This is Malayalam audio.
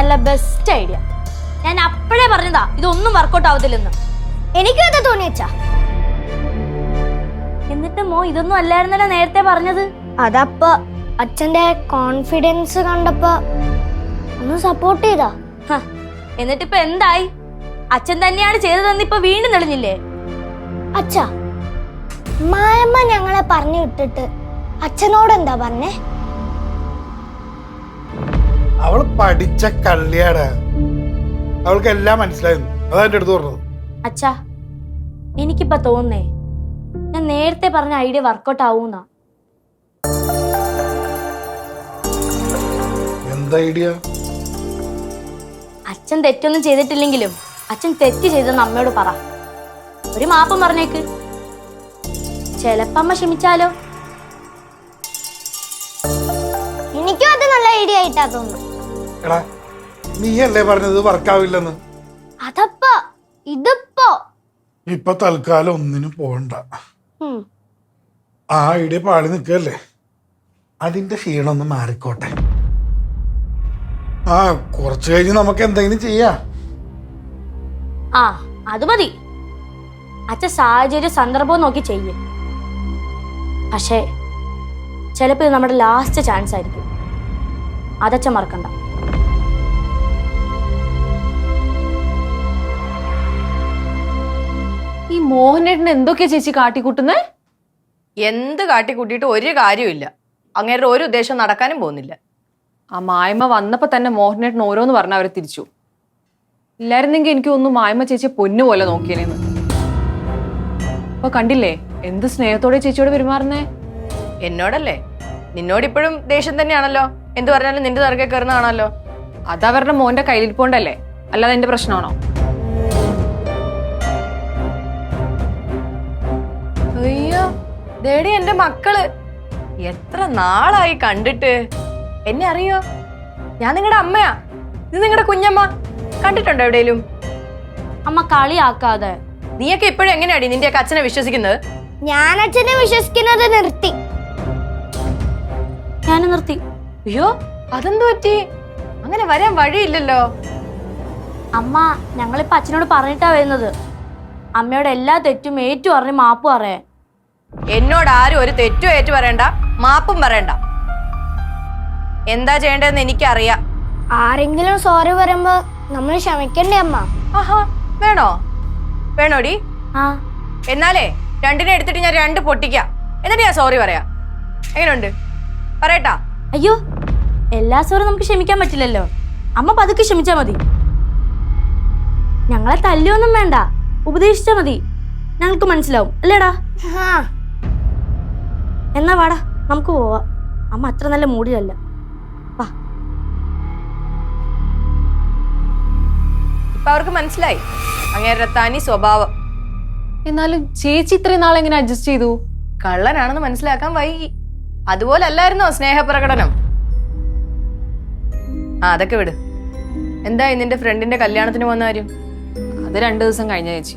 നല്ല ബെസ്റ്റ് ഐഡിയ. ഞാൻ അപ്പോഴേ പറഞ്ഞതാ ഇതൊന്നും വർക്കൗട്ട് ആവത്തില്ലെന്ന്. എനിക്കും അത് തോന്നി അച്ഛാ. എന്നിട്ട് മോ ഇതൊന്നും അല്ലായിരുന്നല്ലോ നേരത്തെ പറഞ്ഞത്. അതപ്പോ അച്ഛന്റെ കോൺഫിഡൻസ് കണ്ടപ്പോ ഒന്ന് സപ്പോർട്ട് ചെയ്താ. എന്നിട്ടിപ്പോ എന്തായി? അച്ഛൻ തന്നെയാണ് ചെയ്തതെന്ന് ഇപ്പൊ വീണ്ടും തെളിഞ്ഞില്ലേ? അച്ഛാ, മായമ്മ ഞങ്ങളെ പറഞ്ഞു വിട്ടിട്ട് അച്ഛനോട് എന്താ പറഞ്ഞേ? അവള് പഠിച്ച കള്ളിയാടാ, അവൾക്ക് എല്ലാം മനസ്സിലായിരുന്നു. അതാ എന്റെ അടുത്ത് പറഞ്ഞത്. അച്ഛാ, എനിക്കിപ്പോ തോന്നുന്നേ ഞാൻ നേരത്തെ പറഞ്ഞ ഐഡിയ വർക്കൗട്ട് ആവൂന്നാ. എന്താ ഐഡിയ? അച്ഛൻ തെറ്റൊന്നും ചെയ്തിട്ടില്ലെങ്കിലും അച്ഛൻ തെറ്റ് ചെയ്തെന്ന് അമ്മയോട് പറ. ഒരു മാപ്പം പറഞ്ഞേക്ക്. ചെലപ്പോ അമ്മ ക്ഷമിച്ചാലോ? എനിക്കും അത് നല്ല ഐഡിയ ആയിട്ടാ തോന്നുന്നു. എടാ, നീ അല്ലേ പറഞ്ഞത് വർക്കാവില്ലെന്ന്? അതപ്പോ ഇതിപ്പോ ഇപ്പൊ തൽക്കാലം ഒന്നിനും പോകണ്ട. ആ ഐഡിയ പാടി നിൽക്കല്ലേ, അതിന്റെ ക്ഷീണം ഒന്ന് മാറിക്കോട്ടെ. ആ, കുറച്ച് കഴിഞ്ഞ് നമുക്ക് എന്തെങ്കിലും ചെയ്യാം. ആ, അത് മതി. അച്ഛൻ സാഹചര്യ സന്ദർഭവും നോക്കി ചെയ്യേ. പക്ഷേ ചിലപ്പോ ഇത് നമ്മുടെ ലാസ്റ്റ് ചാൻസ് ആയിരിക്കും. അതച്ഛൻ മറക്കണ്ട. ഈ മോഹനേട്ടൻ എന്തൊക്കെയാ ചേച്ചി കാട്ടിക്കൂട്ടുന്നേ? എന്ത് കാട്ടിക്കൂട്ടിയിട്ട് ഒരു കാര്യമില്ല. അങ്ങേരുടെ ഒരു ഉദ്ദേശം നടക്കാനും പോകുന്നില്ല. ആ മായ്മ വന്നപ്പോ തന്നെ മോഹനേട്ടൻ ഓരോന്ന് പറഞ്ഞ അവരെ തിരിച്ചു. ഇല്ലായിരുന്നെങ്കിൽ എനിക്ക് ഒന്നും മായ്മ ചേച്ചിയെ പൊന്നുപോലെ നോക്കിയേനെന്ന്. അപ്പൊ കണ്ടില്ലേ എന്ത് സ്നേഹത്തോടെ ചേച്ചിയോട് പെരുമാറുന്നേ? എന്നോടല്ലേ? നിന്നോടിപ്പോഴും ദേഷ്യം തന്നെയാണല്ലോ. എന്ത് പറഞ്ഞാലും നിന്റെ തറക്കെ കയറുന്ന കാണാമല്ലോ. അതവരുടെ മോന്റെ കയ്യിലിരിപ്പോണ്ടല്ലേ, അല്ലാതെ എന്റെ പ്രശ്നമാണോ? അയ്യോ, ദേടി എന്റെ മക്കള്. എത്ര നാളായി കണ്ടിട്ട്. എന്നെ അറിയോ? ഞാൻ നിങ്ങളുടെ അമ്മയാ. ഇത് നിങ്ങളുടെ കുഞ്ഞമ്മ. കണ്ടിട്ടുണ്ടോ എവിടെയും? അമ്മ കളിയാക്കാതെ. നീയൊക്കെ ഇപ്പോഴും എങ്ങനെയാടി നിന്റെയൊക്കെ അച്ഛനെ വിശ്വസിക്കുന്നത്? ഞാൻ അച്ഛനെ വിശ്വസിക്കുന്നത് നിർത്തി. ഞാനും നിർത്തി. അയ്യോ, അതെന്തു പറ്റി? അങ്ങനെ വരാൻ വഴിയില്ലല്ലോ. അമ്മ, ഞങ്ങളിപ്പോ അച്ഛനോട് പറഞ്ഞിട്ടാ വരുന്നത്. അമ്മയോട് എല്ലാ തെറ്റും ഏറ്റു പറഞ്ഞ് മാപ്പ് പറയാൻ. എന്നോട് ആരും ഒരു തെറ്റും ഏറ്റു പറയണ്ട, മാപ്പും പറയണ്ട. എന്താ ചെയ്യേണ്ടതെന്ന് എനിക്കറിയാം. ആരെങ്കിലും സോറി പറയുമ്പോ നമ്മൾ ക്ഷമിക്കണ്ടേ അമ്മ? ആഹാ, വേണോ? വേണോടി? ആ, എന്നാലേ രണ്ടിനെ എടുത്തിട്ട് ഞാൻ രണ്ട് പൊട്ടിക്കാം. എന്നിട്ട് ഞാൻ സോറി പറയാ. എങ്ങനെയുണ്ട്? പറയട്ടാ? അയ്യോ, എല്ലാ സോറി നമുക്ക് ക്ഷമിക്കാൻ പറ്റില്ലല്ലോ. അമ്മ പതുക്കെ ക്ഷമിച്ചാ മതി. ഞങ്ങളെ തല്ലിയൊന്നും വേണ്ട, ഉപദേശിച്ചാ മതി. ഞങ്ങൾക്ക് മനസ്സിലാവും അല്ലേടാ? എന്നാ വാടാ, നമുക്ക് പോവാ. അമ്മ അത്ര നല്ല മൂഡിലല്ല. വാ. ഇപ്പൊ അവർക്ക് മനസ്സിലായി അങ്ങേരുടെ തനി സ്വഭാവം. എന്നാലും ചേച്ചി ഇത്രയും നാളെ എങ്ങനെ അഡ്ജസ്റ്റ് ചെയ്തു? കള്ളനാണെന്ന് മനസ്സിലാക്കാൻ വൈകി. അതുപോലെ അല്ലായിരുന്നോ സ്നേഹപ്രകടനം? ആ, അതൊക്കെ വിട്. എന്തായി നിന്റെ ഫ്രണ്ടിന്റെ കല്യാണത്തിന് വന്ന കാര്യം? അത് 2 ദിവസം കഴിഞ്ഞ ചേച്ചി.